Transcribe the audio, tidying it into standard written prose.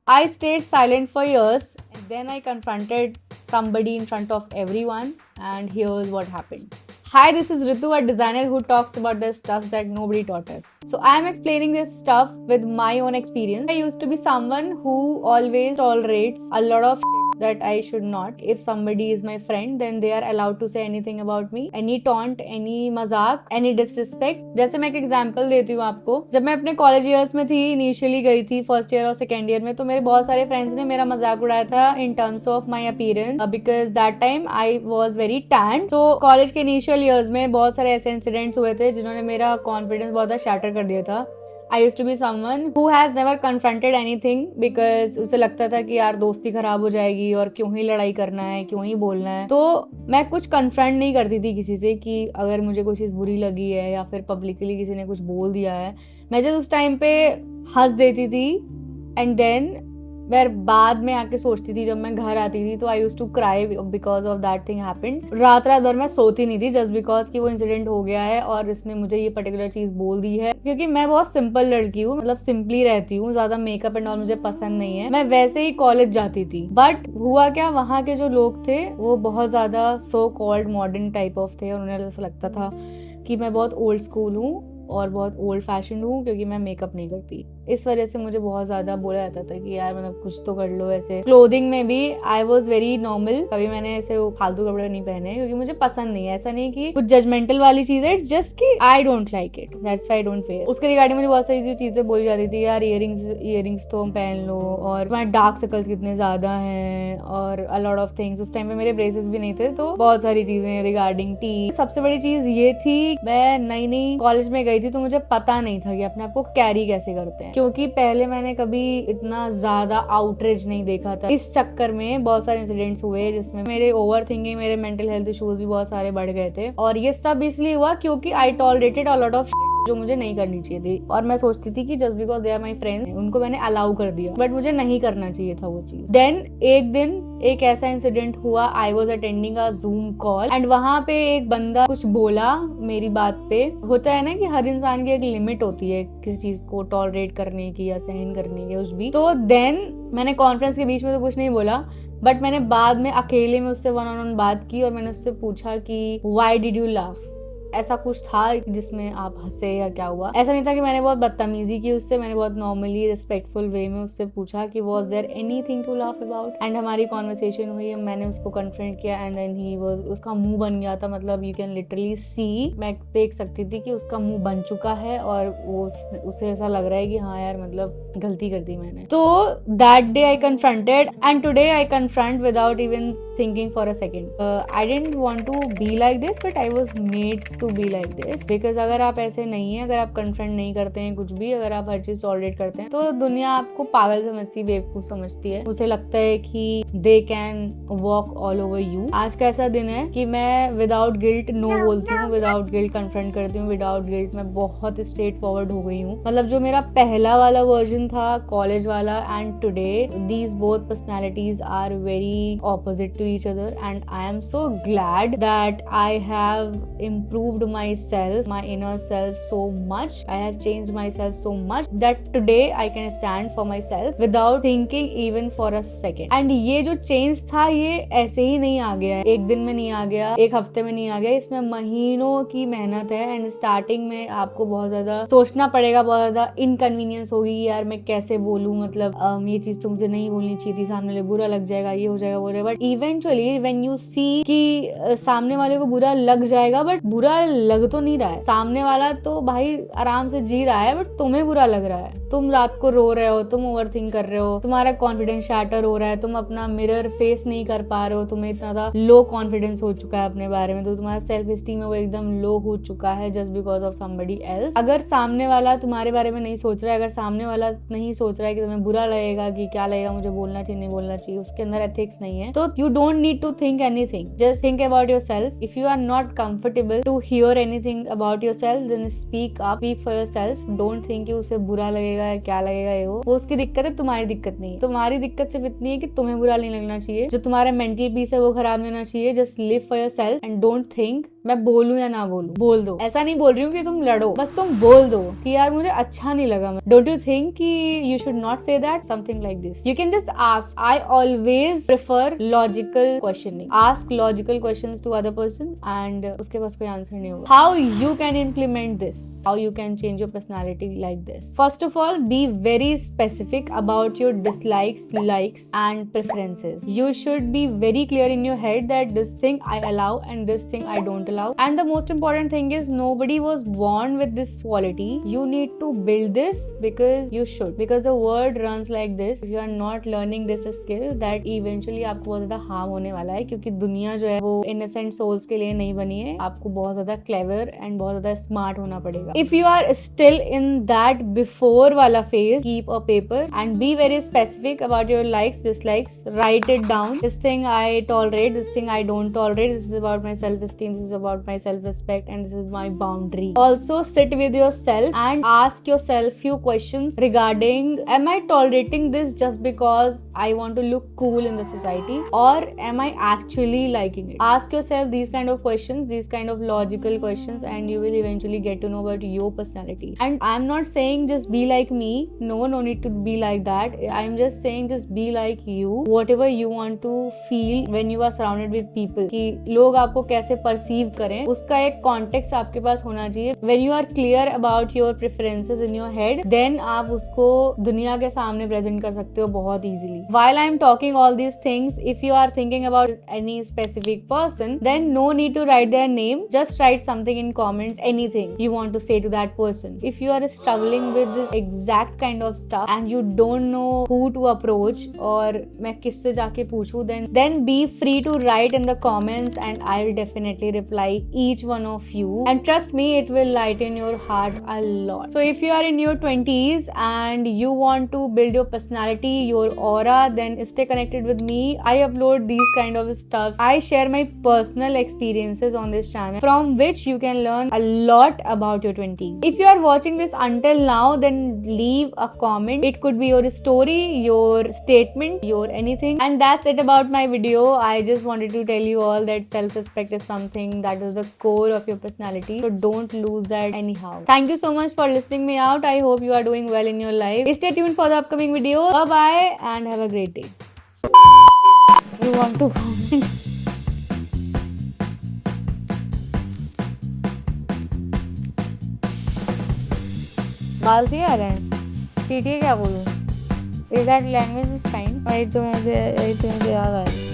I stayed silent for years and then I confronted somebody in front of everyone, and here's what happened. Hi, this is Ritu, a designer who talks about the stuff that nobody taught us. So I'm explaining this stuff with my own experience. I used to be someone who always tolerates a lot of shit that I should not. If somebody is my friend, then they are allowed to say anything about me. Any taunt, any मजाक, any disrespect. जैसे मैं एक example देती हूँ आपको. जब मैं अपने कॉलेज ईयर्स में थी, इनिशियली गई थी फर्स्ट ईयर और सेकेंड ईयर में, तो मेरे बहुत सारे फ्रेंड्स ने मेरा मजाक उड़ाया था in terms of my appearance, because that time I was very tan. तो कॉलेज के इनिशियल ईयर्स में बहुत सारे ऐसे इंसिडेंट्स हुए थे जिन्होंने मेरा कॉन्फिडेंस बहुत ज़्यादा शैटर कर दिया था. I used to be someone who has never confronted anything because उसे लगता था कि यार दोस्ती खराब हो जाएगी और क्यों ही लड़ाई करना है, क्यों ही बोलना है. तो मैं कुछ कन्फ्रंट नहीं करती थी किसी से कि अगर मुझे कोई चीज़ बुरी लगी है या फिर पब्लिकली किसी ने कुछ बोल दिया है. मैं जब उस टाइम पे हंस देती थी एंड देन मैं बाद में आके सोचती थी, जब मैं घर आती थी तो I used to cry because of that thing happened. रात भर मैं सोती नहीं थी जस्ट बिकॉज कि वो इंसिडेंट हो गया है और इसने मुझे ये पर्टिकुलर चीज बोल दी है. क्योंकि मैं बहुत सिंपल लड़की हूँ, मतलब सिंपली रहती हूँ, ज्यादा मेकअप एंड ऑल मुझे पसंद नहीं है. मैं वैसे ही कॉलेज जाती थी, बट हुआ क्या, वहाँ के जो लोग थे वो बहुत ज्यादा so called modern type of थे और उन्हें ऐसा लगता था कि मैं बहुत ओल्ड स्कूल हूँ और बहुत ओल्ड फैशन हूँ क्योंकि मैं मेकअप नहीं करती. इस वजह से मुझे बहुत ज़्यादा बोला जाता था कि यार मतलब कुछ तो कर लो. ऐसे क्लोथिंग में भी आई वॉज वेरी नॉर्मल, कभी मैंने ऐसे फालतू कपड़े नहीं पहने क्योंकि मुझे पसंद नहीं है. ऐसा नहीं कि कुछ जजमेंटल वाली चीज़ है, इट्स जस्ट कि I don't like it, that's why I don't fair. उसके रिगार्डिंग मुझे बहुत सारी चीज़ें बोली जाती थी, यार ईयरिंग्स तो पहन लो और तुम्हारे डार्क सर्कल्स कितने ज़्यादा हैं और अ लॉट ऑफ थिंग्स. उस टाइम पे मेरे ब्रेसेस भी नहीं थे, तो बहुत सारी चीज़ें रिगार्डिंग टी. सबसे बड़ी चीज़ ये थी, मैं नई कॉलेज में गई थी तो मुझे पता नहीं था कि अपने आप को कैरी कैसे करते हैं, क्योंकि पहले मैंने कभी इतना ज्यादा आउटरीच नहीं देखा था. इस चक्कर में बहुत सारे इंसिडेंट्स हुए जिसमें मेरे ओवर थिंकिंग, मेरे मेंटल हेल्थ इश्यूज भी बहुत सारे बढ़ गए थे. और ये सब इसलिए हुआ क्योंकि आई टॉलरेटेड अ लॉट ऑफ जो मुझे नहीं करनी चाहिए थी. और मैं सोचती थी कि just because they are my friends, उनको मैंने अलाउ कर दिया, बट मुझे नहीं करना चाहिए था वो चीज. देन एक दिन एक ऐसा इंसिडेंट हुआ, I was attending a Zoom call and वहां पे एक बंदा कुछ बोला मेरी बात पे. होता है ना कि हर इंसान की एक लिमिट होती है किसी चीज को टॉलरेट करने की या सहन करने की कुछ भी. तो देन मैंने कॉन्फ्रेंस के बीच में तो कुछ नहीं बोला, बट मैंने बाद में अकेले में उससे वन ऑन वन बात की और मैंने उससे पूछा कि व्हाई डिड यू लाफ. ऐसा कुछ था जिसमें आप हंसे या क्या हुआ. ऐसा नहीं था कि मैंने बहुत बदतमीजी की उससे, मैंने बहुत नॉर्मली रिस्पेक्टफुल वे में उससे पूछा कि was there anything to laugh about. And हमारी कॉन्वर्सेशन हुई, मैंने उसको कन्फ्रंट किया एंड देन ही वाज, उसका मुंह बन गया था. मतलब यू कैन लिटरली सी, मैं देख सकती थी कि उसका मुंह बन चुका है और वो उसे ऐसा लग रहा है कि हाँ यार मतलब गलती कर दी मैंने. तो that day I confronted and today I confront without even thinking for a second. I didn't want to be like this, but I was made to be like this. Because अगर आप ऐसे नहीं हैं, अगर आप confront नहीं करते हैं कुछ भी, अगर आप हर चीज tolerate करते हैं, तो दुनिया आपको पागल समझती है, बेवकूफ समझती है. उसे लगता है कि they can walk all over you. आज का ऐसा दिन है कि मैं without guilt no बोलती हूँ, without guilt confront करती हूँ, without guilt मैं बहुत straight forward हो गई हूँ. मतलब जो मेरा पहला वाला version था कॉलेज वाला and today these both personalities are very opposite to each other, and I am so glad that I have improved myself, my inner self so much. I have changed myself so much that today I can stand for myself without thinking even for a second. And ये जो change था ये ऐसे ही नहीं आ गया, एक दिन में नहीं आ गया, एक हफ्ते में नहीं आ गया, इसमें महीनों की मेहनत है. एंड स्टार्टिंग में आपको बहुत ज्यादा सोचना पड़ेगा, बहुत ज्यादा इनकन्वीनियंस होगी, यार मैं कैसे बोलूं, मतलब ये चीज तो मुझे नहीं बोलनी चाहिए थी, सामने वाले बुरा लग जाएगा, ये हो जाएगा वो हो जाएगा. But eventually when you see कि सामने वाले को बुरा लग जाएगा, बट बुरा लग तो नहीं रहा है, सामने वाला तो भाई आराम से जी रहा है, बट तुम्हें बुरा लग रहा है. तुम रात को रो रहे हो, तुम ओवरथिंक कर रहे हो, तुम्हारा कॉन्फिडेंस शैटर हो रहा है, तुम अपना मिरर फेस नहीं कर पा रहे हो, तुम्हें इतना ज्यादा लो कॉन्फिडेंस हो चुका है अपने बारे में, तो तुम्हारा सेल्फ एस्टीम है वो एकदम लो हो चुका है just because of somebody else. अगर सामने वाला तुम्हारे बारे में नहीं सोच रहा है, अगर सामने वाला नहीं सोच रहा है कि तुम्हें बुरा लगेगा, कि क्या लगेगा, मुझे बोलना चाहिए नहीं बोलना चाहिए, उसके अंदर एथिक्स नहीं है, तो you don't need to think anything. Just think about yourself. If you are not comfortable to hear anything about yourself, then speak up, speak for yourself. Don't think कि उसे बुरा लगेगा, क्या लगेगा, ये वो उसकी दिक्कत है, तुम्हारी दिक्कत नहीं. तुम्हारी दिक्कत सिर्फ इतनी है कि तुम्हें बुरा नहीं लगना चाहिए, जो तुम्हारा मेंटल पीस है वो खराब नहीं होना चाहिए. Just live for yourself and don't think मैं बोलूं या ना बोलूं, बोल दो। ऐसा नहीं बोल रही हूँ कि तुम लड़ो, बस तुम बोल दो कि यार मुझे अच्छा नहीं लगा। डोंट यू थिंक कि you should not say that? Something like this. You can just ask. I always prefer logical questioning. Ask logical questions to other person and उसके पास कोई आंसर नहीं होगा। How you can implement this, how you can change your personality like this? First of all, be very specific about your dislikes, likes and preferences. You should be very clear in your head that this thing I allow and this thing I don't allow. And the most important thing is, nobody was born with this quality. You need to build this because you should. Because the world runs like this. If you are not learning this skill, that eventually आपको बहुत ज्यादा harm होने वाला है, क्योंकि दुनिया जो है वो innocent souls के लिए नहीं बनी है। आपको बहुत ज्यादा clever and बहुत ज्यादा smart होना पड़ेगा। If you are still in that before वाला phase, keep a paper and be very specific about your likes, dislikes. Write it down. This thing I tolerate, this thing I don't tolerate. This is about my self-esteem, this is about my self-respect, and this is my boundary. Also sit with yourself and ask yourself few questions regarding, am I tolerating this just because I want to look cool in the society, or am I actually liking it? Ask yourself these kind of questions, these kind of logical questions, and you will eventually get to know about your personality. And I'm not saying just be like me. No need to be like that. I'm just saying just be like you. Whatever you want to feel when you are surrounded with people, कि लोग आपको कैसे perceive करें, उसका एक context आपके पास होना चाहिए. When you are clear about your preferences in your head, then आप उसको दुनिया के सामने present कर सकते हो बहुत easily. While I'm talking all these things, if you are thinking about any specific person, then no need to write their name. Just write something in comments, anything you want to say to that person. If you are struggling with this exact kind of stuff and you don't know who to approach or मैं किससे जाके पूछूं, then be free to write in the comments and I will definitely reply each one of you, and trust me, it will lighten your heart a lot. So if you are in your 20s and you want to build your personality, your aura, then stay connected with me. I upload these kind of stuff. I share my personal experiences on this channel, from which you can learn a lot about your 20s. If you are watching this until now, then leave a comment. It could be your story, your statement, your anything. And that's it about my video. I just wanted to tell you all that self-respect is something that is the core of your personality, so don't lose that anyhow. Thank you so much for listening me out. I hope you are doing well in your life. Stay tuned for the upcoming video. Bye bye and have a great day. You want to comment? बाल भी आ रहे हैं। सीटी क्या बोलूँ? Is that language is fine? वही तो मुझे याद आ रहा है।